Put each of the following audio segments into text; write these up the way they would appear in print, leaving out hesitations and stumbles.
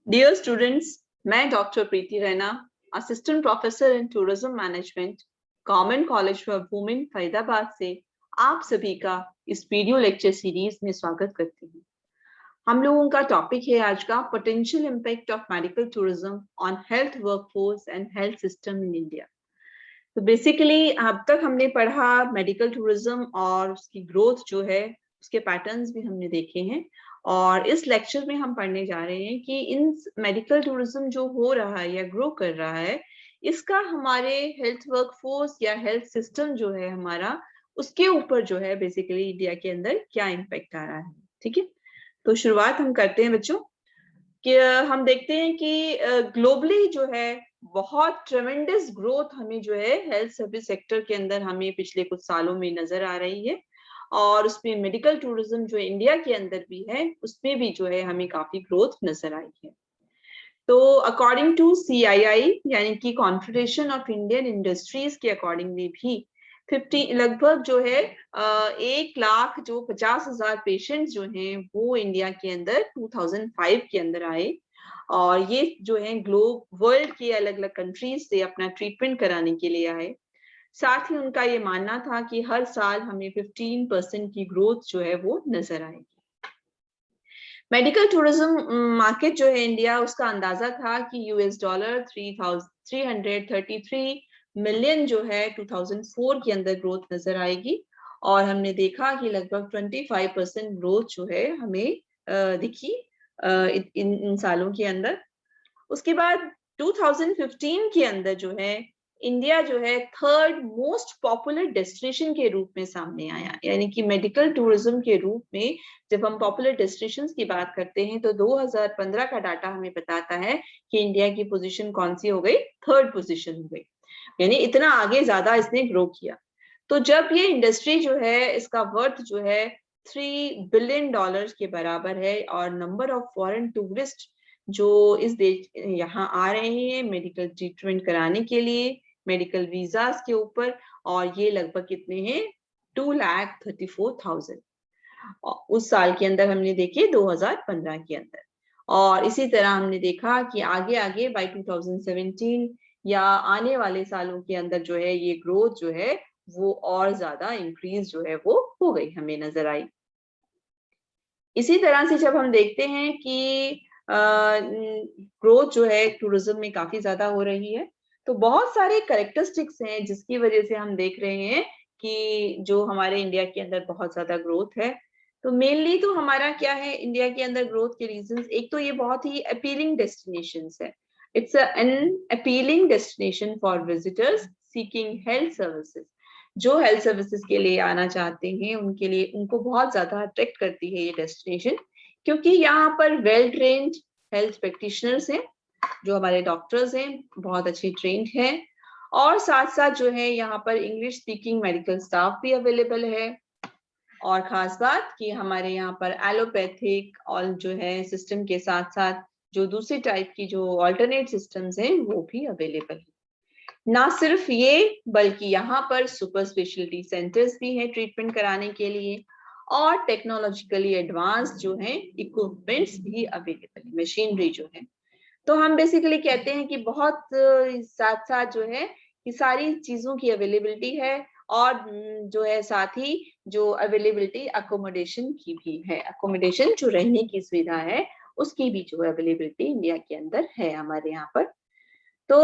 Dear students, मैं doctor Preeti Raina, assistant professor in tourism management, government college for women Faridabad से आप सभी का इस वीडियो लेक्चर सीरीज में स्वागत करती हूँ। हम लोगों का टॉपिक है आज का potential impact of medical tourism on health workforce and health system in India. तो बेसिकली अब तक हमने पढ़ा मेडिकल टूरिज्म और उसकी ग्रोथ जो है, उसके पैटर्न्स भी हमने देखे हैं। और इस लेक्चर में हम पढ़ने जा रहे हैं कि इन मेडिकल टूरिज्म जो हो रहा है या ग्रो कर रहा है, इसका हमारे हेल्थ वर्कफोर्स या हेल्थ सिस्टम जो है हमारा, उसके ऊपर जो है बेसिकली इंडिया के अंदर क्या इम्पैक्ट आ रहा है। ठीक है, तो शुरुआत हम करते हैं बच्चों कि हम देखते हैं कि ग्लोबली जो है बहुत ट्रेमेंडस ग्रोथ हमें जो है हेल्थ सर्विस सेक्टर के अंदर हमें पिछले कुछ सालों में नजर आ रही है। और उसमें मेडिकल टूरिज्म जो इंडिया के अंदर भी है, उसमें भी जो है हमें काफी ग्रोथ नजर आई है। तो अकॉर्डिंग टू CII यानी कि कॉन्फेडरेशन ऑफ इंडियन इंडस्ट्रीज के अकॉर्डिंगली भी 50 लगभग जो है 1,50,000 जो 50,000 पेशेंट्स जो हैं वो इंडिया के अंदर 2005 के अंदर आए। और ये जो है ग्लोब वर्ल्ड के अलग अलग कंट्रीज से अपना ट्रीटमेंट कराने के लिए आए। साथ ही उनका ये मानना था कि हर साल हमें 15% की ग्रोथ जो है वो नजर आएगी। मेडिकल टूरिज्म मार्केट जो है इंडिया, उसका अंदाजा था कि $333 मिलियन जो है 2004 के अंदर ग्रोथ नजर आएगी। और हमने देखा कि लगभग 25% ग्रोथ जो है हमें दिखी इन सालों के अंदर। उसके बाद 2015 के अंदर जो है इंडिया जो है थर्ड मोस्ट पॉपुलर डेस्टिनेशन के रूप में सामने आया। यानी कि मेडिकल टूरिज्म के रूप में जब हम पॉपुलर डेस्टिनेशंस की बात करते हैं तो 2015 का डाटा हमें बताता है कि इंडिया की पोजीशन कौन सी हो गई, थर्ड पोजीशन हो गई। यानी इतना आगे ज्यादा इसने ग्रो किया। तो जब ये इंडस्ट्री जो है, इसका वर्थ जो है $3 बिलियन के बराबर है और नंबर ऑफ फॉरेन टूरिस्ट जो इस देश यहाँ आ रहे हैं मेडिकल ट्रीटमेंट कराने के लिए, मेडिकल वीजास के ऊपर, और ये लगभग कितने हैं, 2,34,000 उस साल के अंदर हमने देखे 2015 के अंदर। और इसी तरह हमने देखा कि आगे आगे बाय 2017 या आने वाले सालों के अंदर जो है ये ग्रोथ जो है वो और ज्यादा इंक्रीज जो है वो हो गई, हमें नजर आई। इसी तरह से जब हम देखते हैं कि ग्रोथ जो है टूरिज्म में काफी ज्यादा हो रही है, तो बहुत सारे कैरेक्टरिस्टिक्स हैं जिसकी वजह से हम देख रहे हैं कि जो हमारे इंडिया के अंदर बहुत ज्यादा ग्रोथ है। तो मेनली तो हमारा क्या है इंडिया के अंदर ग्रोथ के रीजंस, एक तो ये बहुत ही अपीलिंग डेस्टिनेशंस है। It's an appealing destination for visitors seeking health services. जो हेल्थ सर्विसेज के लिए आना चाहते हैं उनके लिए, उनको बहुत ज्यादा अट्रैक्ट करती है ये डेस्टिनेशन, क्योंकि यहाँ पर वेल ट्रेन्ड हेल्थ प्रैक्टिशनर्स हैं, जो हमारे डॉक्टर्स हैं बहुत अच्छे ट्रेंड हैं। और साथ साथ जो है यहाँ पर इंग्लिश स्पीकिंग मेडिकल स्टाफ भी अवेलेबल है। और खास बात कि हमारे यहाँ पर एलोपैथिक और जो है सिस्टम के साथ साथ जो दूसरी टाइप की जो ऑल्टरनेट सिस्टम्स हैं वो भी अवेलेबल है। ना सिर्फ ये, बल्कि यहाँ पर सुपर स्पेशलिटी सेंटर्स भी हैं ट्रीटमेंट कराने के लिए, और टेक्नोलॉजिकली एडवांस जो है इक्विपमेंट्स भी अवेलेबल है, मशीनरी जो है। तो हम बेसिकली कहते हैं कि बहुत साथ साथ जो है कि सारी चीजों की अवेलेबिलिटी है। और जो है साथ ही जो अवेलेबिलिटी अकोमोडेशन की भी है, अकोमोडेशन जो रहने की सुविधा है उसकी भी जो अवेलेबिलिटी इंडिया के अंदर है हमारे यहाँ पर। तो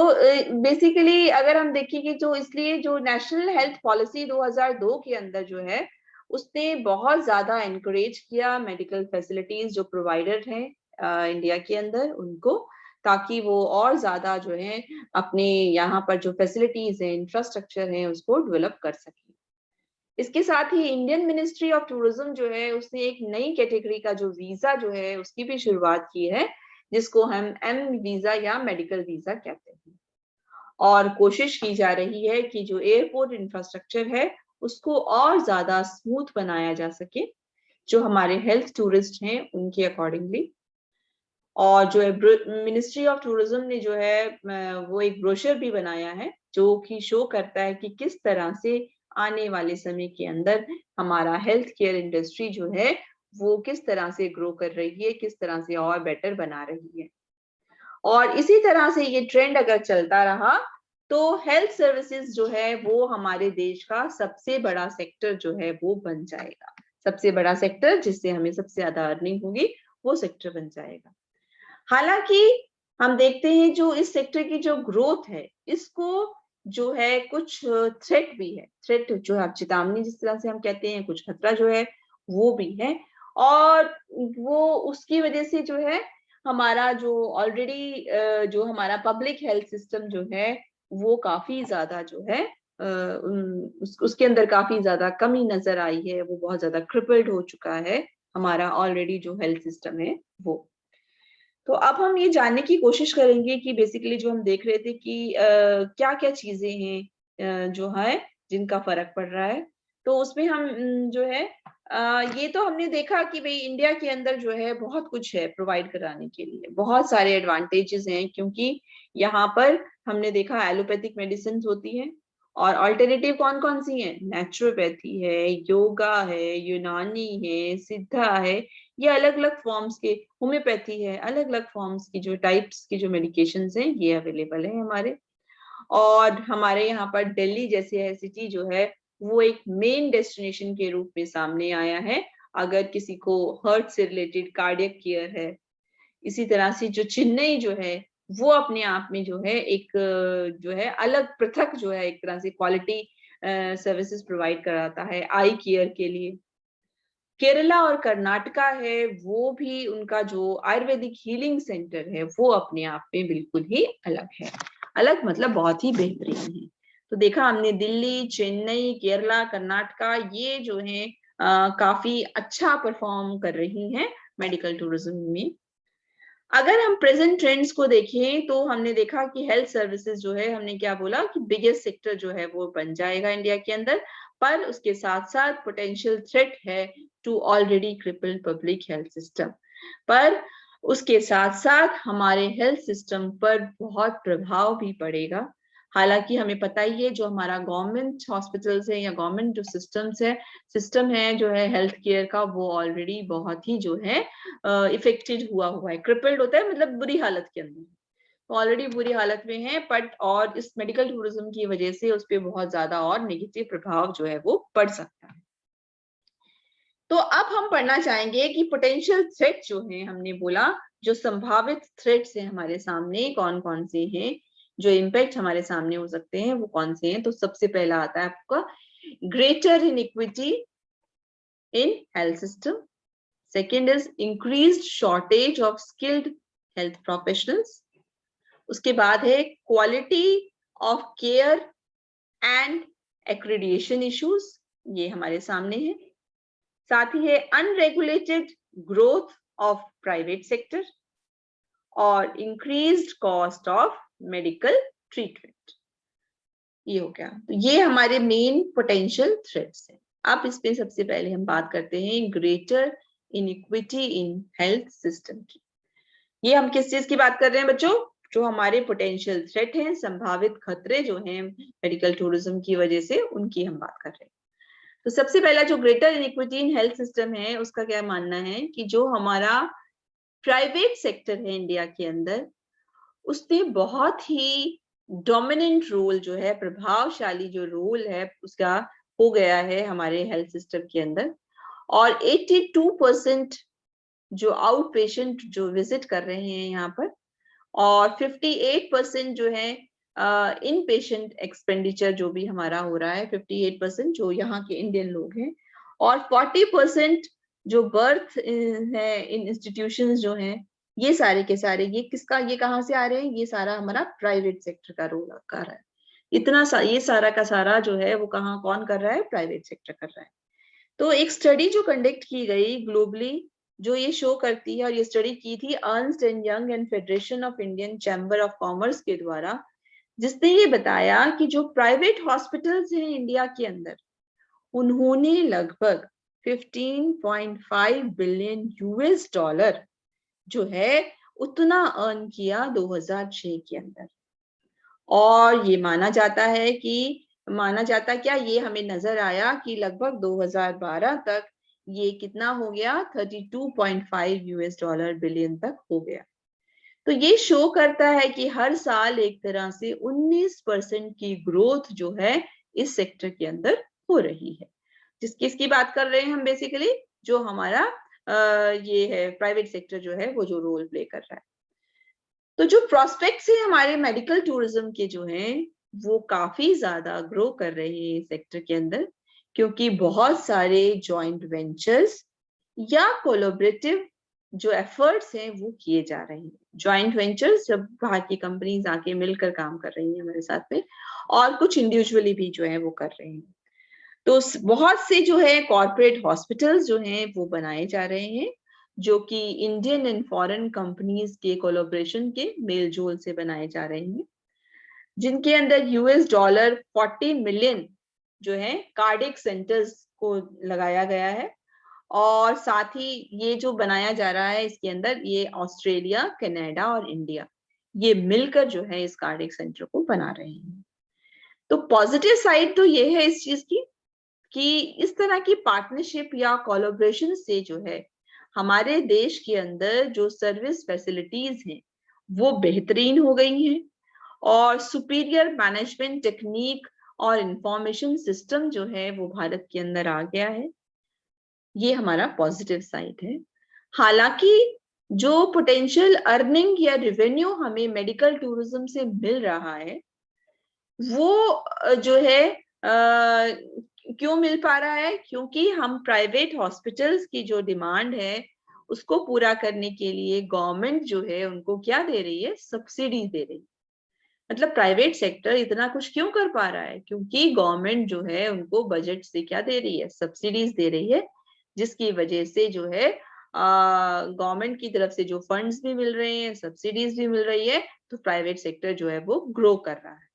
बेसिकली अगर हम देखें कि जो इसलिए जो नेशनल हेल्थ पॉलिसी 2002 के अंदर जो है उसने बहुत ज्यादा एनकरेज किया मेडिकल फैसिलिटीज जो प्रोवाइडर हैं इंडिया के अंदर उनको, ताकि वो और ज्यादा जो है अपने यहाँ पर जो फैसिलिटीज हैं, इंफ्रास्ट्रक्चर है, उसको डेवलप कर सके। इसके साथ ही इंडियन मिनिस्ट्री ऑफ टूरिज्म जो है उसने एक नई कैटेगरी का जो वीजा जो है उसकी भी शुरुआत की है, जिसको हम M वीजा या मेडिकल वीजा कहते हैं। और कोशिश की जा रही है कि जो एयरपोर्ट इंफ्रास्ट्रक्चर है उसको और ज्यादा स्मूथ बनाया जा सके, जो हमारे हेल्थ टूरिस्ट हैं उनके अकॉर्डिंगली। और जो है मिनिस्ट्री ऑफ टूरिज्म ने जो है वो एक ब्रोशर भी बनाया है जो कि शो करता है कि किस तरह से आने वाले समय के अंदर हमारा हेल्थ केयर इंडस्ट्री जो है वो किस तरह से ग्रो कर रही है, किस तरह से और बेटर बना रही है। और इसी तरह से ये ट्रेंड अगर चलता रहा तो हेल्थ सर्विसेज जो है वो हमारे देश का सबसे बड़ा सेक्टर जो है वो बन जाएगा। सबसे बड़ा सेक्टर जिससे हमें सबसे ज्यादा अर्निंग होगी वो सेक्टर बन जाएगा। हालांकि हम देखते हैं जो इस सेक्टर की जो ग्रोथ है इसको जो है कुछ थ्रेट भी है। थ्रेट जो है चेतावनी जिस तरह से हम कहते हैं, कुछ खतरा जो है वो भी है। और वो उसकी वजह से जो है हमारा जो ऑलरेडी जो हमारा पब्लिक हेल्थ सिस्टम जो है वो काफी ज्यादा जो है उसके अंदर काफी ज्यादा कमी नजर आई है। वो बहुत ज्यादा क्रिपल्ड हो चुका है हमारा ऑलरेडी जो हेल्थ सिस्टम है वो। तो अब हम ये जानने की कोशिश करेंगे कि बेसिकली जो हम देख रहे थे कि क्या क्या चीजें हैं जो है जिनका फर्क पड़ रहा है। तो उसमें हम जो है ये तो हमने देखा कि भाई इंडिया के अंदर जो है बहुत कुछ है प्रोवाइड कराने के लिए, बहुत सारे एडवांटेजेस हैं, क्योंकि यहाँ पर हमने देखा एलोपैथिक मेडिसिन होती है और अल्टरनेटिव कौन कौन सी है, नेचुरोपैथी है, योगा है, यूनानी है, सिद्धा है, ये अलग अलग फॉर्म्स के, होम्योपैथी है, अलग अलग फॉर्म्स की जो टाइप्स की जो मेडिकेशंस हैं ये अवेलेबल है हमारे। और हमारे यहाँ पर दिल्ली जैसे है सिटी जो है वो एक मेन डेस्टिनेशन के रूप में सामने आया है अगर किसी को हार्ट से रिलेटेड कार्डियक केयर है। इसी तरह से जो चेन्नई जो है वो अपने आप में जो है एक जो है अलग पृथक जो है एक तरह से क्वालिटी सर्विसेज प्रोवाइड कराता है आई केयर के लिए। केरला और कर्नाटका है वो भी उनका जो आयुर्वेदिक हीलिंग सेंटर है वो अपने आप में बिल्कुल ही अलग है। अलग मतलब बहुत ही बेहतरीन है। तो देखा हमने दिल्ली, चेन्नई, केरला, कर्नाटका ये जो है काफी अच्छा परफॉर्म कर रही हैं मेडिकल टूरिज्म में। अगर हम प्रेजेंट ट्रेंड्स को देखें तो हमने देखा कि हेल्थ सर्विसेज जो है हमने क्या बोला कि बिगेस्ट सेक्टर जो है वो बन जाएगा इंडिया के अंदर, पर उसके साथ साथ पोटेंशियल थ्रेट है to already crippled public health system. पर उसके साथ साथ हमारे हेल्थ सिस्टम पर बहुत प्रभाव भी पड़ेगा। हालांकि हमें पता ही है जो हमारा गवर्नमेंट हॉस्पिटल्स है या गवर्नमेंट जो सिस्टम है जो है हेल्थ केयर का वो ऑलरेडी बहुत ही जो है इफेक्टेड हुआ है, क्रिपल्ड होता है मतलब बुरी हालत के अंदर, तो ऑलरेडी बुरी हालत में है। बट और इस मेडिकल टूरिज्म की वजह से उस पर बहुत ज्यादा और नेगेटिव प्रभाव जो है वो पड़ सकता है। तो अब हम पढ़ना चाहेंगे कि पोटेंशियल थ्रेट जो है, हमने बोला जो संभावित थ्रेट्स हैं हमारे सामने कौन कौन से हैं, जो इम्पैक्ट हमारे सामने हो सकते हैं वो कौन से हैं। तो सबसे पहला आता है आपका greater inequity in health system. Second is increased shortage of skilled health professionals. उसके बाद है quality of care and accreditation issues, ये हमारे सामने है। साथ ही है unregulated growth of private sector और increased cost of medical treatment. ये हो गया, तो ये हमारे मेन पोटेंशियल थ्रेट्स हैं। अब इसमें सबसे पहले हम बात करते हैं greater inequity in health system की। ये हम किस चीज की बात कर रहे हैं बच्चों, जो हमारे पोटेंशियल थ्रेट हैं, संभावित खतरे जो हैं मेडिकल टूरिज्म की वजह से, उनकी हम बात कर रहे हैं। तो सबसे पहला जो greater inequity in health system है उसका क्या मानना है कि जो हमारा प्राइवेट सेक्टर है इंडिया के अंदर उसने बहुत ही डोमिनेंट रोल जो है, प्रभावशाली जो रोल है उसका हो गया है हमारे हेल्थ सिस्टम के अंदर। और 82% जो आउट पेशेंट जो विजिट कर रहे हैं यहाँ पर, और 58% जो है इन पेशेंट एक्सपेंडिचर जो भी हमारा हो रहा है 58% जो यहाँ के इंडियन लोग हैं, और 40% जो बर्थ है इन इंस्टीट्यूशंस जो हैं, ये सारे के सारे ये किसका, ये कहाँ से आ रहे हैं, ये सारा हमारा प्राइवेट सेक्टर का रोल कर रहा है। ये सारा का सारा जो है वो कहाँ कौन कर रहा है, प्राइवेट सेक्टर कर रहा है। तो एक स्टडी जो कंडक्ट की गई ग्लोबली जो ये शो करती है, और ये स्टडी की थी Ernst and young and federation of Indian chamber of commerce के द्वारा, जिसने ये बताया कि जो प्राइवेट हॉस्पिटल्स हैं इंडिया के अंदर उन्होंने लगभग 15.5 बिलियन यूएस डॉलर जो है उतना अर्न किया 2006 के अंदर। और ये माना जाता क्या, ये हमें नजर आया कि लगभग 2012 तक ये कितना हो गया, 32.5 यूएस डॉलर बिलियन तक हो गया। तो ये शो करता है कि हर साल एक तरह से 19% की ग्रोथ जो है इस सेक्टर के अंदर हो रही है। किसकी बात कर रहे हैं हम बेसिकली, जो हमारा ये है प्राइवेट सेक्टर जो है वो जो रोल प्ले कर रहा है। तो जो प्रोस्पेक्ट्स है हमारे मेडिकल टूरिज्म के जो हैं वो काफी ज्यादा ग्रो कर रहे हैं सेक्टर के अंदर, क्योंकि बहुत सारे जॉइंट वेंचर्स या कोलैबोरेटिव जो एफर्ट्स हैं वो किए जा रहे हैं। जॉइंट वेंचर्स जब बाहर की कंपनीज आके मिलकर काम कर रही हैं हमारे साथ में, और कुछ इंडिविजुअली भी जो है वो कर रहे हैं। तो बहुत से जो है कॉर्पोरेट हॉस्पिटल्स जो हैं वो बनाए जा रहे हैं, जो कि इंडियन एंड फॉरेन कंपनीज के कोलैबोरेशन के मेल जोल से बनाए जा रहे हैं, जिनके अंदर $40 मिलियन जो है कार्डियक सेंटर्स को लगाया गया है। और साथ ही ये जो बनाया जा रहा है इसके अंदर ये ऑस्ट्रेलिया, कनाडा और इंडिया ये मिलकर जो है इस कार्डियक सेंटर को बना रहे हैं। तो पॉजिटिव साइड तो ये है इस चीज की कि इस तरह की पार्टनरशिप या कोलैबोरेशन से जो है हमारे देश के अंदर जो सर्विस फैसिलिटीज हैं वो बेहतरीन हो गई हैं, और सुपीरियर मैनेजमेंट टेक्निक और इंफॉर्मेशन सिस्टम जो है वो भारत के अंदर आ गया है। ये हमारा पॉजिटिव साइड है। हालांकि जो पोटेंशियल अर्निंग या रेवेन्यू हमें मेडिकल टूरिज्म से मिल रहा है वो जो है क्यों मिल पा रहा है, क्योंकि हम प्राइवेट हॉस्पिटल्स की जो डिमांड है उसको पूरा करने के लिए गवर्नमेंट जो है उनको क्या दे रही है, सब्सिडी दे रही है। मतलब प्राइवेट सेक्टर इतना कुछ क्यों कर पा रहा है, क्योंकि गवर्नमेंट जो है उनको बजट से क्या दे रही है, सब्सिडीज दे रही है, जिसकी वजह से जो है गवर्नमेंट की तरफ से जो फंड्स भी मिल रहे हैं, सब्सिडीज भी मिल रही है, तो प्राइवेट सेक्टर जो है वो ग्रो कर रहा है।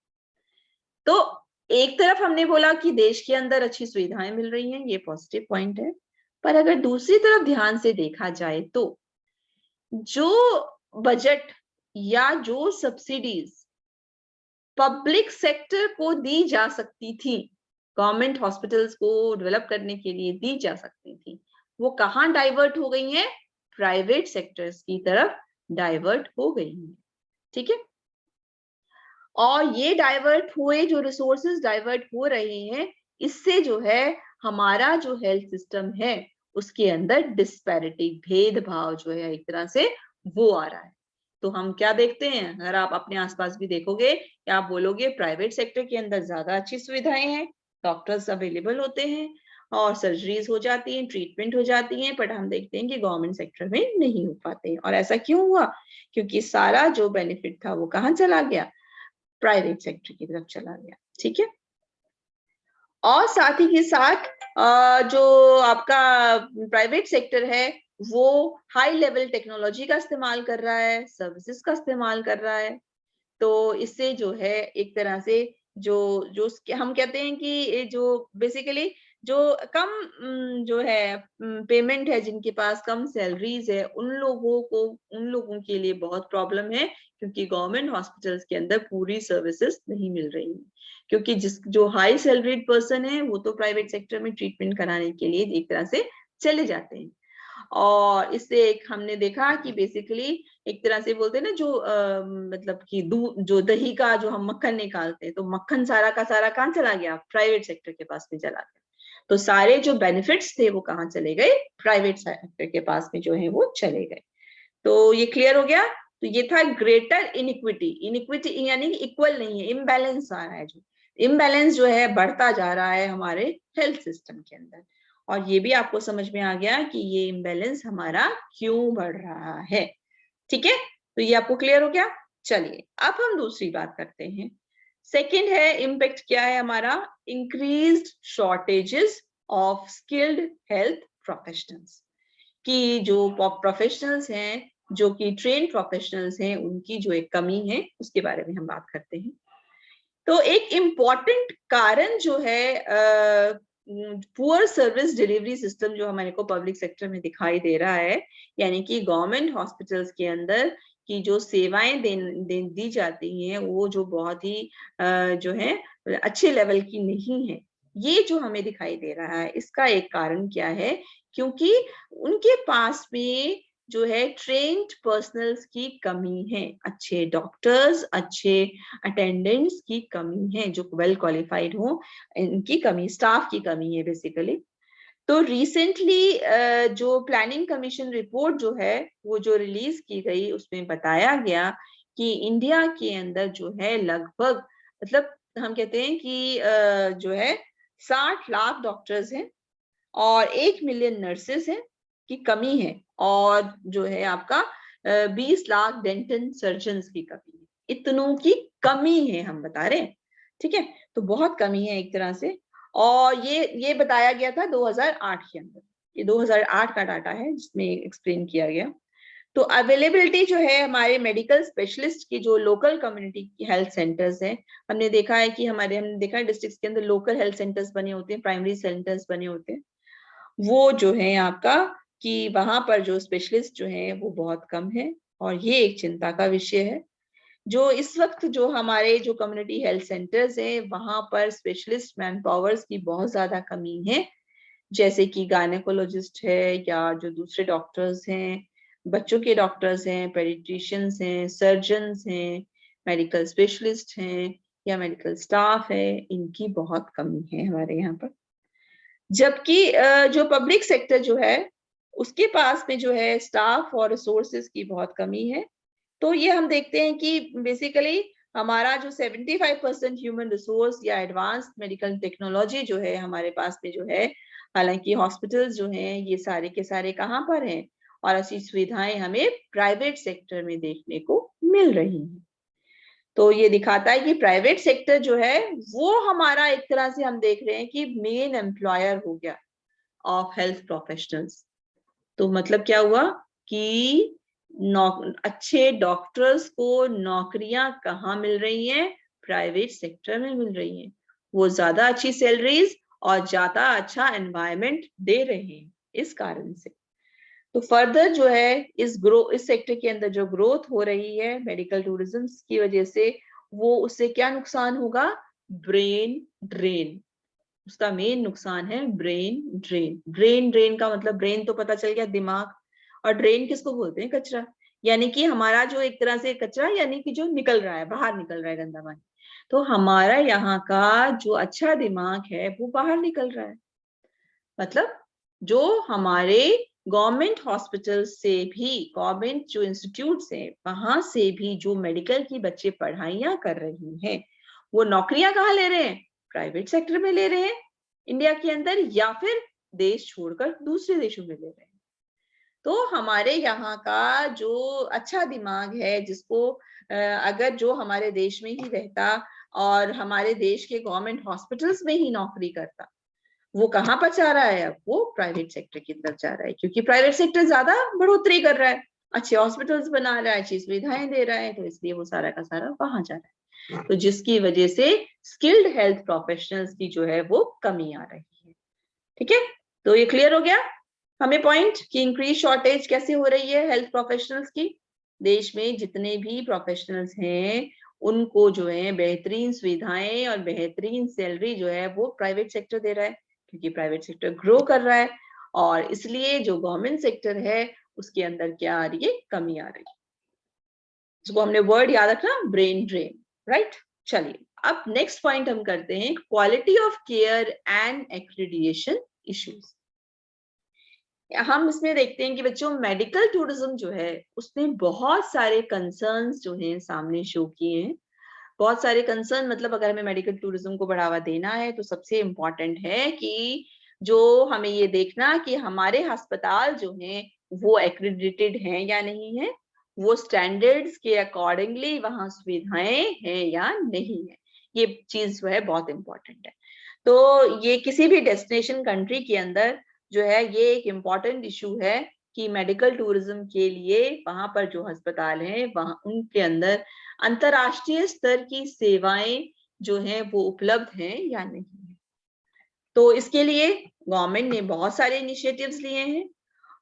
तो एक तरफ हमने बोला कि देश के अंदर अच्छी सुविधाएं मिल रही हैं, ये पॉजिटिव पॉइंट है। पर अगर दूसरी तरफ ध्यान से देखा जाए तो जो बजट या जो सब्सिडीज पब्लिक सेक्टर को दी जा सकती थी, गवर्नमेंट हॉस्पिटल्स को डेवलप करने के लिए दी जा सकती थी, वो कहाँ डाइवर्ट हो गई हैं, प्राइवेट सेक्टर्स की तरफ डाइवर्ट हो गई हैं। ठीक है, और ये डाइवर्ट हुए जो रिसोर्सेज डाइवर्ट हो रहे हैं, इससे जो है हमारा जो हेल्थ सिस्टम है उसके अंदर डिस्पैरिटी, भेदभाव जो है एक तरह से वो आ रहा है। तो हम क्या देखते हैं, अगर आप अपने आसपास भी देखोगे या आप बोलोगे प्राइवेट सेक्टर के अंदर ज्यादा अच्छी सुविधाएं हैं, डॉक्टर्स अवेलेबल होते हैं और सर्जरीज हो जाती हैं, ट्रीटमेंट हो जाती हैं, बट हम देखते हैं कि गवर्नमेंट सेक्टर में नहीं हो पाते। और ऐसा क्यों हुआ, क्योंकि सारा जो बेनिफिट था वो कहाँ चला गया, प्राइवेट सेक्टर की तरफ चला गया। ठीक है, और साथ ही के साथ जो आपका प्राइवेट सेक्टर है वो हाई लेवल टेक्नोलॉजी का इस्तेमाल कर रहा है, सर्विसेज का इस्तेमाल कर रहा है। तो इससे जो है एक तरह से जो जो हम कहते हैं कि ये जो बेसिकली जो कम जो है पेमेंट है, जिनके पास कम सैलरीज है, उन लोगों के लिए बहुत प्रॉब्लम है, क्योंकि गवर्नमेंट हॉस्पिटल्स के अंदर पूरी सर्विसेज नहीं मिल रही है। क्योंकि जो हाई सैलरीड पर्सन है वो तो प्राइवेट सेक्टर में ट्रीटमेंट कराने के लिए एक तरह से चले जाते हैं। और इससे एक हमने देखा कि बेसिकली एक तरह से बोलते हैं ना, जो मतलब कि जो दही का जो हम मक्खन निकालते हैं, तो मक्खन सारा का सारा कहाँ चला गया, प्राइवेट सेक्टर के पास में चला गया। तो सारे जो बेनिफिट्स थे वो कहाँ चले गए, प्राइवेट सेक्टर के पास में जो है वो चले गए। तो ये क्लियर हो गया। तो ये था ग्रेटर इनइक्विटी। इनइक्विटी यानी कि इक्वल नहीं है, इम्बैलेंस आ रहा है, जो इम्बैलेंस जो है बढ़ता जा रहा है हमारे हेल्थ सिस्टम के अंदर। और ये भी आपको समझ में आ गया कि ये इम्बैलेंस हमारा क्यों बढ़ रहा है। ठीक है, तो ये आपको क्लियर हो गया। चलिए अब हम दूसरी बात करते हैं। सेकंड है इम्पैक्ट क्या है हमारा, increased shortages of skilled health professionals, कि जो प्रोफेशनल्स हैं, जो कि ट्रेन प्रोफेशनल्स हैं, उनकी जो एक कमी है उसके बारे में हम बात करते हैं। तो एक इम्पॉर्टेंट कारण जो है पुअर सर्विस डिलीवरी सिस्टम जो हमारे को पब्लिक सेक्टर में दिखाई दे रहा है, यानी कि गवर्नमेंट हॉस्पिटल्स के अंदर की जो सेवाएं दी जाती हैं वो जो बहुत ही जो है अच्छे लेवल की नहीं है, ये जो हमें दिखाई दे रहा है। इसका एक कारण क्या है, क्योंकि उनके पास में जो है ट्रेन्ड पर्सनल्स की कमी है, अच्छे डॉक्टर्स, अच्छे अटेंडेंट्स की कमी है, जो वेल क्वालिफाइड हो, इनकी कमी, स्टाफ की कमी है बेसिकली। तो रिसेंटली जो प्लानिंग कमीशन रिपोर्ट जो है वो जो रिलीज की गई, उसमें बताया गया कि इंडिया के अंदर जो है लगभग, मतलब हम कहते हैं कि जो है 60 लाख डॉक्टर्स हैं और 1 मिलियन नर्सेस हैं की कमी है, और जो है आपका 20 लाख डेंटल सर्जन्स की कमी है। इतनों की कमी है हम बता रहे हैं, ठीक है। तो बहुत कमी है एक तरह से, और ये बताया गया था 2008 के अंदर, ये 2008 का डाटा है जिसमें एक्सप्लेन किया गया। तो अवेलेबिलिटी जो है हमारे मेडिकल स्पेशलिस्ट की, जो लोकल कम्युनिटी हेल्थ सेंटर्स हैं, हमने देखा है कि हमने देखा है डिस्ट्रिक्ट्स के अंदर लोकल हेल्थ सेंटर्स बने होते हैं, प्राइमरी सेंटर्स बने होते हैं, वो जो है आपका कि वहां पर जो स्पेशलिस्ट जो है वो बहुत कम है, और ये एक चिंता का विषय है। जो इस वक्त जो हमारे जो कम्युनिटी हेल्थ सेंटर्स हैं वहां पर स्पेशलिस्ट मैन पावर्स की बहुत ज्यादा कमी है, जैसे कि गायनेकोलॉजिस्ट है, या जो दूसरे डॉक्टर्स हैं, बच्चों के डॉक्टर्स हैं, पेडिट्रिशियंस हैं, सर्जन्स हैं, मेडिकल स्पेशलिस्ट हैं, या मेडिकल स्टाफ है, इनकी बहुत कमी है हमारे यहाँ पर। जबकि जो पब्लिक सेक्टर जो है उसके पास में जो है स्टाफ और रिसोर्सेज की बहुत कमी है। तो ये हम देखते हैं कि बेसिकली हमारा जो 75% ह्यूमन रिसोर्स या एडवांस मेडिकल टेक्नोलॉजी जो है हमारे पास में जो है, हालांकि हॉस्पिटल्स जो हैं ये सारे के सारे कहाँ पर हैं, और ऐसी सुविधाएं हमें प्राइवेट सेक्टर में देखने को मिल रही हैं। तो ये दिखाता है कि प्राइवेट सेक्टर जो है वो हमारा एक तरह से हम देख रहे हैं कि मेन एम्प्लॉयर हो गया ऑफ हेल्थ प्रोफेशनल्स। तो मतलब क्या हुआ कि अच्छे डॉक्टर्स को नौकरियां कहाँ मिल रही हैं? प्राइवेट सेक्टर में मिल रही हैं। वो ज्यादा अच्छी सैलरीज और ज्यादा अच्छा एनवायरनमेंट दे रहे हैं इस कारण से। तो फर्दर जो है इस सेक्टर के अंदर जो ग्रोथ हो रही है मेडिकल टूरिज्म की वजह से, वो उससे क्या नुकसान होगा? Brain drain. उसका मेन नुकसान है ब्रेन ड्रेन। ब्रेन ड्रेन का मतलब, ब्रेन तो पता चल गया दिमाग, और ड्रेन किसको बोलते हैं? कचरा। यानी कि हमारा जो एक तरह से कचरा, यानी कि जो निकल रहा है, बाहर निकल रहा है गंदा पानी। तो हमारा यहाँ का जो अच्छा दिमाग है वो बाहर निकल रहा है। मतलब जो हमारे गवर्नमेंट हॉस्पिटल से भी, गवर्नमेंट जो इंस्टीट्यूट है वहां से भी जो मेडिकल की बच्चे पढ़ाइयां कर रही हैं, वो नौकरियां कहाँ ले रहे हैं? प्राइवेट सेक्टर में ले रहे हैं इंडिया के अंदर, या फिर देश छोड़कर दूसरे देशों में ले रहे हैं। तो हमारे यहाँ का जो अच्छा दिमाग है, जिसको अगर जो हमारे देश में ही रहता और हमारे देश के गवर्नमेंट हॉस्पिटल्स में ही नौकरी करता, वो कहाँ पर जा रहा है? अब वो प्राइवेट सेक्टर की तरफ जा रहा है, क्योंकि प्राइवेट सेक्टर ज्यादा बढ़ोतरी कर रहा है, अच्छे हॉस्पिटल्स बना रहा है, अच्छी सुविधाएं दे रहा है, तो इसलिए वो सारा का सारा वहां जा रहा है। तो जिसकी वजह से स्किल्ड हेल्थ प्रोफेशनल्स की जो है वो कमी आ रही है। ठीक है, तो ये क्लियर हो गया हमें पॉइंट कि इंक्रीज शॉर्टेज कैसे हो रही है हेल्थ प्रोफेशनल्स की। देश में जितने भी प्रोफेशनल्स हैं उनको जो है बेहतरीन सुविधाएं और बेहतरीन सैलरी जो है वो प्राइवेट सेक्टर दे रहा है, क्योंकि प्राइवेट सेक्टर ग्रो कर रहा है, और इसलिए जो गवर्नमेंट सेक्टर है उसके अंदर क्या आ रही है? कमी आ रही है। इसको हमने वर्ड याद रखना, ब्रेन ड्रेन, राइट। चलिए अब नेक्स्ट पॉइंट हम करते हैं, quality of care and accreditation issues. हम इसमें देखते हैं कि बच्चों मेडिकल टूरिज्म जो है उसने बहुत सारे कंसर्न्स जो हैं सामने शो किए हैं। बहुत सारे कंसर्न, मतलब अगर हमें मेडिकल टूरिज्म को बढ़ावा देना है तो सबसे इम्पोर्टेंट है कि जो हमें ये देखना कि हमारे अस्पताल जो हैं वो एक्रेडिटेड हैं या नहीं है, वो स्टैंडर्ड्स के अकॉर्डिंगली वहाँ सुविधाएं हैं या नहीं है। ये चीज जो है बहुत इम्पोर्टेंट है। तो ये किसी भी डेस्टिनेशन कंट्री के अंदर जो है ये एक इम्पॉर्टेंट इशू है कि मेडिकल टूरिज्म के लिए वहां पर जो अस्पताल हैं वहां उनके अंदर अंतरराष्ट्रीय स्तर की सेवाएं जो हैं वो उपलब्ध हैं या नहीं है। तो इसके लिए गवर्नमेंट ने बहुत सारे इनिशिएटिव्स लिए हैं,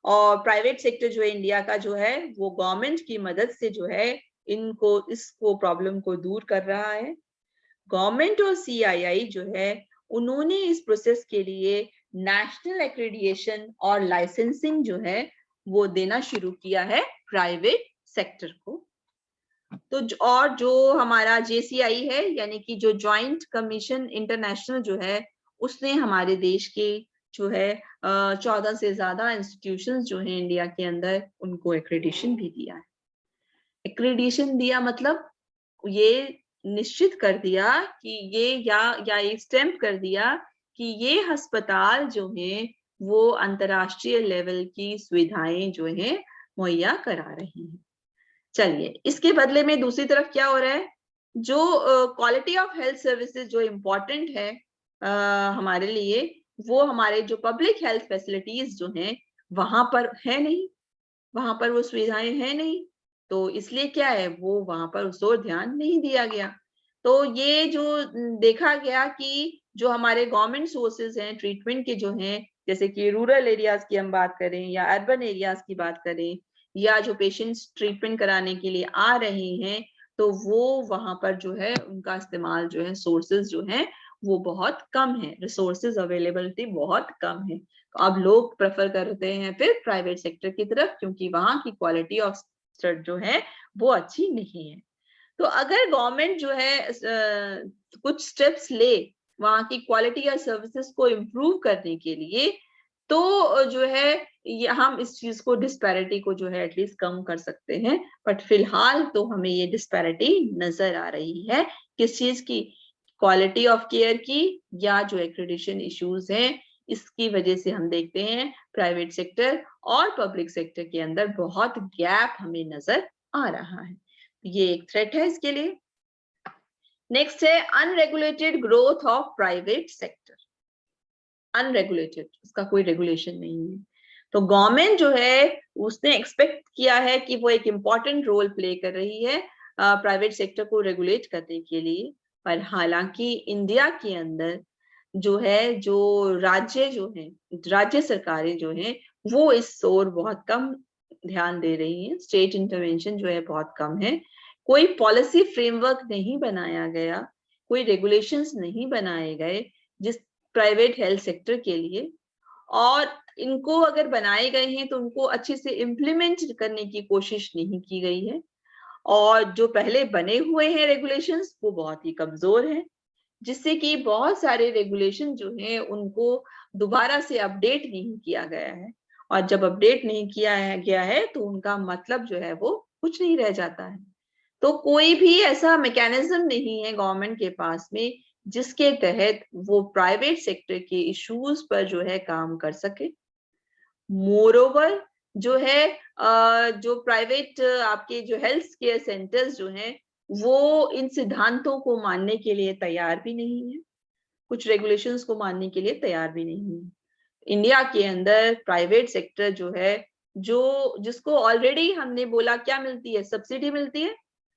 और प्राइवेट सेक्टर जो है इंडिया का जो है वो गवर्नमेंट की मदद से जो है इसको प्रॉब्लम को दूर कर रहा है। गवर्नमेंट और सीआईआई जो है उन्होंने इस प्रोसेस के लिए नेशनल एक्रेडिएशन और लाइसेंसिंग जो है वो देना शुरू किया है प्राइवेट सेक्टर को। तो और जो हमारा JCI है, यानी कि जो ज्वाइंट कमीशन इंटरनेशनल जो है, उसने हमारे देश के जो है 14 से ज्यादा इंस्टीट्यूशंस जो है इंडिया के अंदर, उनको एक्रेडिशन भी दिया है। एक्रेडिशन दिया मतलब ये निश्चित कर दिया कि ये या ये स्टैम्प कर दिया कि ये अस्पताल जो है वो अंतर्राष्ट्रीय लेवल की सुविधाएं जो है मुहैया करा रही हैं। चलिए, इसके बदले में दूसरी तरफ क्या हो रहा है, जो क्वालिटी ऑफ हेल्थ सर्विसेज जो इम्पोर्टेंट है हमारे लिए, वो हमारे जो पब्लिक हेल्थ फैसिलिटीज जो हैं वहां पर है नहीं, वहां पर वो सुविधाएं है नहीं। तो इसलिए क्या है, वो वहां पर उस ओर ध्यान नहीं दिया गया। तो ये जो देखा गया कि जो हमारे गवर्नमेंट सोर्सेज हैं ट्रीटमेंट के जो हैं, जैसे कि रूरल एरियाज की हम बात करें या अर्बन एरियाज की बात करें, या जो पेशेंट्स ट्रीटमेंट कराने के लिए आ रहे हैं, तो वो वहां पर जो है उनका इस्तेमाल जो है, सोर्सेज जो है वो बहुत कम है, रिसोर्सेज अवेलेबिलिटी बहुत कम है। तो अब लोग प्रेफर करते हैं फिर प्राइवेट सेक्टर की तरफ, क्योंकि वहां की क्वालिटी ऑफ जो है वो अच्छी नहीं है। तो अगर गवर्नमेंट जो है कुछ स्टेप्स ले वहां की क्वालिटी या सर्विसेज को इम्प्रूव करने के लिए, तो जो है ये हम इस चीज को, डिस्पैरिटी को जो है एटलीस्ट कम कर सकते हैं। बट फिलहाल तो हमें ये डिस्पैरिटी नजर आ रही है, किस चीज की, क्वालिटी ऑफ केयर की, या जो एक्रेडिशन इश्यूज हैं इसकी वजह से हम देखते हैं प्राइवेट सेक्टर और पब्लिक सेक्टर के अंदर बहुत गैप हमें नजर आ रहा है। ये एक थ्रेट है इसके लिए। नेक्स्ट है unregulated growth of private sector. Unregulated, उसका कोई रेगुलेशन नहीं है। तो गवर्नमेंट जो है उसने एक्सपेक्ट किया है कि वो एक इम्पॉर्टेंट रोल प्ले कर रही है प्राइवेट सेक्टर को रेगुलेट करने के लिए, पर हालांकि इंडिया के अंदर जो है, जो राज्य सरकारें जो हैं वो इस ओर बहुत कम ध्यान दे रही हैं। स्टेट इंटरवेंशन जो है बहुत कम है। कोई पॉलिसी फ्रेमवर्क नहीं बनाया गया, कोई रेगुलेशंस नहीं बनाए गए जिस प्राइवेट हेल्थ सेक्टर के लिए, और इनको अगर बनाए गए हैं तो उनको अच्छे से इम्प्लीमेंट करने की कोशिश नहीं की गई है। और जो पहले बने हुए हैं रेगुलेशंस वो बहुत ही कमजोर हैं, जिससे कि बहुत सारे रेगुलेशन जो हैं उनको दोबारा से अपडेट नहीं किया गया है, और जब अपडेट नहीं किया गया है तो उनका मतलब जो है वो कुछ नहीं रह जाता है। तो कोई भी ऐसा मैकेनिज्म नहीं है गवर्नमेंट के पास में जिसके तहत वो प्राइवेट सेक्टर के इश्यूज पर जो है काम कर सके। मोरोवर जो है जो प्राइवेट आपके जो हेल्थ केयर सेंटर्स जो हैं वो इन सिद्धांतों को मानने के लिए तैयार भी नहीं है, कुछ रेगुलेशंस को मानने के लिए तैयार भी नहीं है। इंडिया के अंदर प्राइवेट सेक्टर जो है, जो जिसको ऑलरेडी हमने बोला क्या मिलती है, सब्सिडी मिलती है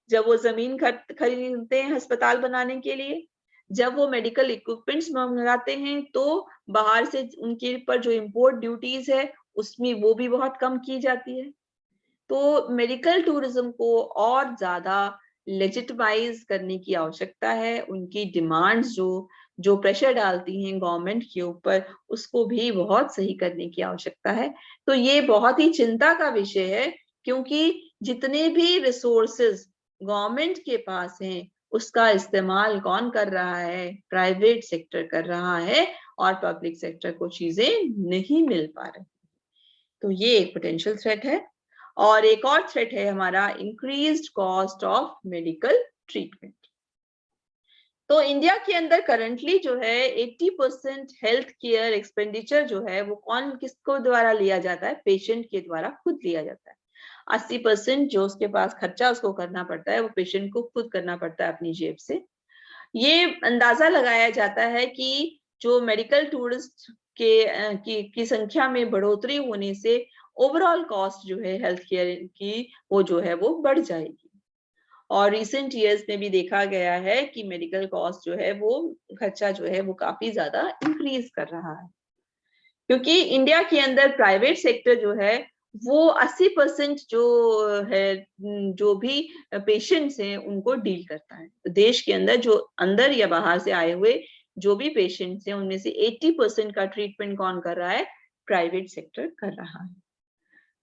जब वो जमीन खरीदते हैं अस्पताल बनाने के लिए, जब वो मेडिकल इक्विपमेंट्स मंगाते हैं तो बाहर से उनके पर जो इम्पोर्ट ड्यूटीज है उसमें वो भी बहुत कम की जाती है। तो मेडिकल टूरिज्म को और ज्यादा लेजिटिमाइज करने की आवश्यकता है। उनकी डिमांड्स जो जो प्रेशर डालती हैं गवर्नमेंट के ऊपर, उसको भी बहुत सही करने की आवश्यकता है। तो ये बहुत ही चिंता का विषय है, क्योंकि जितने भी रिसोर्सेज गवर्नमेंट के पास हैं उसका इस्तेमाल कौन कर रहा है, प्राइवेट सेक्टर कर रहा है, और पब्लिक सेक्टर को चीजें नहीं मिल पा रही। तो ये एक पोटेंशियल थ्रेट है। और एक और थ्रेट है हमारा increased cost of medical treatment. तो इंडिया के अंदर करंटली जो है 80% हेल्थ केयर एक्सपेंडिचर जो है वो किसको द्वारा लिया जाता है, पेशेंट के द्वारा खुद लिया जाता है। 80% जो उसके पास खर्चा उसको करना पड़ता है वो पेशेंट को खुद करना पड़ता है अपनी जेब से। ये अंदाजा लगाया जाता है कि जो मेडिकल टूरिस्ट की संख्या में बढ़ोतरी होने से ओवरऑल कॉस्ट जो है हेल्थ केयर की वो जो है वो बढ़ जाएगी। और रिसेंट ईयर्स में भी देखा गया है कि मेडिकल कॉस्ट जो है वो खर्चा जो है वो काफी ज्यादा इंक्रीज कर रहा है, क्योंकि इंडिया के अंदर प्राइवेट सेक्टर जो है वो 80% जो है जो भी पेशेंट्स हैं उनको डील करता है। तो देश के अंदर जो अंदर या बाहर से आए हुए जो भी पेशेंट्स हैं उनमें से 80% का ट्रीटमेंट कौन कर रहा है, प्राइवेट सेक्टर कर रहा है।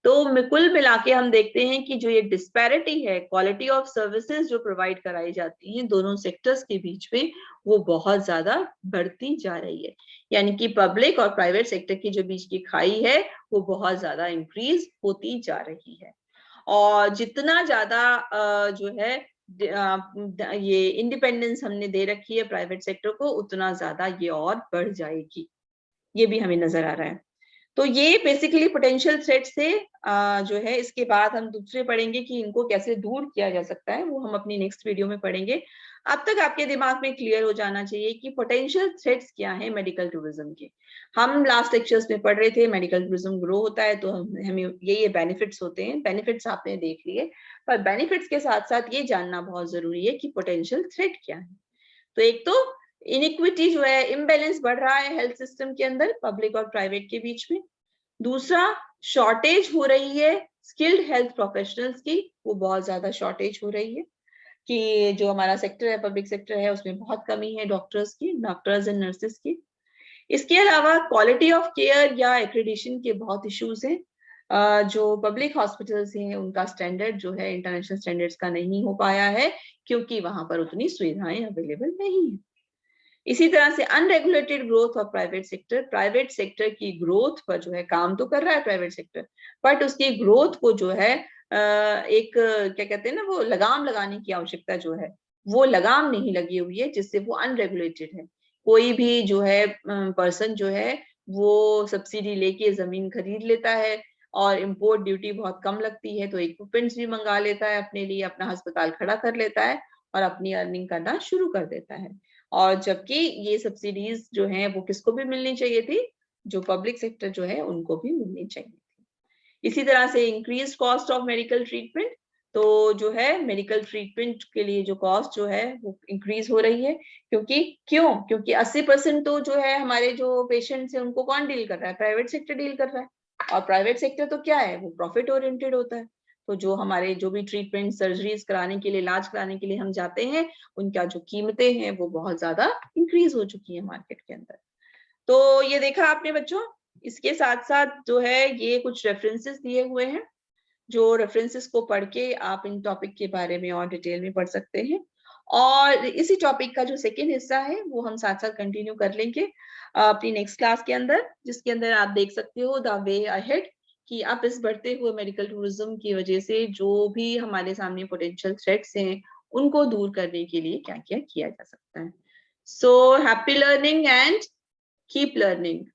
तो कुल मिला के हम देखते हैं कि जो ये डिस्पैरिटी है क्वालिटी ऑफ सर्विसेज जो प्रोवाइड कराई जाती हैं दोनों सेक्टर्स के बीच में, वो बहुत ज्यादा बढ़ती जा रही है। यानी कि पब्लिक और प्राइवेट सेक्टर की जो बीच की खाई है वो बहुत ज्यादा इंक्रीज होती जा रही है। और जितना ज्यादा जो है ये इंडिपेंडेंस हमने दे रखी है प्राइवेट सेक्टर को, उतना ज्यादा ये और बढ़ जाएगी, ये भी हमें नजर आ रहा है। तो ये बेसिकली पोटेंशियल थ्रेट से जो है, इसके बाद हम दूसरे पढ़ेंगे कि इनको कैसे दूर किया जा सकता है, वो हम अपनी नेक्स्ट वीडियो में पढ़ेंगे। अब तक आपके दिमाग में क्लियर हो जाना चाहिए कि पोटेंशियल थ्रेट्स क्या है मेडिकल टूरिज्म के। हम लास्ट लेक्चर्स में पढ़ रहे थे मेडिकल टूरिज्म ग्रो होता है तो हमें ये बेनिफिट्स होते हैं, बेनिफिट्स आपने देख लिए, पर बेनिफिट्स के साथ साथ ये जानना बहुत जरूरी है कि पोटेंशियल थ्रेट क्या है। तो एक तो इनइक्विटी जो है, इम्बैलेंस बढ़ रहा है हेल्थ सिस्टम के अंदर पब्लिक और प्राइवेट के बीच में। दूसरा, शॉर्टेज हो रही है स्किल्ड हेल्थ प्रोफेशनल्स की, वो बहुत ज्यादा शॉर्टेज हो रही है कि जो हमारा सेक्टर है पब्लिक सेक्टर है उसमें बहुत कमी है डॉक्टर्स की, डॉक्टर्स एंड नर्सेस की। इसके अलावा क्वालिटी ऑफ केयर या एक्रेडिशन के बहुत इश्यूज हैं। जो पब्लिक हॉस्पिटल्स हैं उनका स्टैंडर्ड जो है इंटरनेशनल स्टैंडर्ड्स का नहीं हो पाया है, क्योंकि वहां पर उतनी सुविधाएं अवेलेबल नहीं है। इसी तरह से unregulated growth of private sector की ग्रोथ पर जो है, काम तो कर रहा है प्राइवेट सेक्टर, बट उसकी ग्रोथ को जो है एक क्या कहते हैं ना, वो लगाम लगाने की आवश्यकता जो है, वो लगाम नहीं लगी हुई है, जिससे वो अनरेगुलेटेड है। कोई भी जो है पर्सन जो है वो सब्सिडी लेके जमीन खरीद लेता है और इम्पोर्ट ड्यूटी बहुत कम लगती है, तो इक्विपमेंट्स भी मंगा लेता है अपने लिए, अपना अस्पताल खड़ा कर लेता है और अपनी अर्निंग करना शुरू कर देता है। और जबकि ये सब्सिडीज जो हैं वो किसको भी मिलनी चाहिए थी, जो पब्लिक सेक्टर जो है उनको भी मिलनी चाहिए थी। इसी तरह से increase cost of medical treatment, तो जो है मेडिकल ट्रीटमेंट के लिए जो कॉस्ट जो है वो इंक्रीज हो रही है, क्योंकि 80% तो जो है हमारे जो पेशेंट्स हैं उनको कौन डील कर रहा है, प्राइवेट सेक्टर डील कर रहा है। और प्राइवेट सेक्टर तो क्या है, वो प्रॉफिट ओरिएंटेड होता है। तो जो हमारे जो भी ट्रीटमेंट सर्जरीज कराने के लिए, इलाज कराने के लिए हम जाते हैं, उनका जो कीमतें हैं वो बहुत ज्यादा इंक्रीज हो चुकी है मार्केट के अंदर। तो ये देखा आपने बच्चों। इसके साथ साथ जो है ये कुछ रेफरेंसेस दिए हुए हैं, जो रेफरेंसेस को पढ़ के आप इन टॉपिक के बारे में और डिटेल में पढ़ सकते हैं। और इसी टॉपिक का जो सेकेंड हिस्सा है वो हम साथ साथ कंटिन्यू कर लेंगे अपनी नेक्स्ट क्लास के अंदर, जिसके अंदर आप देख सकते हो द वे अहेड, कि आप इस बढ़ते हुए मेडिकल टूरिज्म की वजह से जो भी हमारे सामने पोटेंशियल थ्रेट्स हैं उनको दूर करने के लिए क्या क्या किया जा सकता है। So happy learning and keep learning.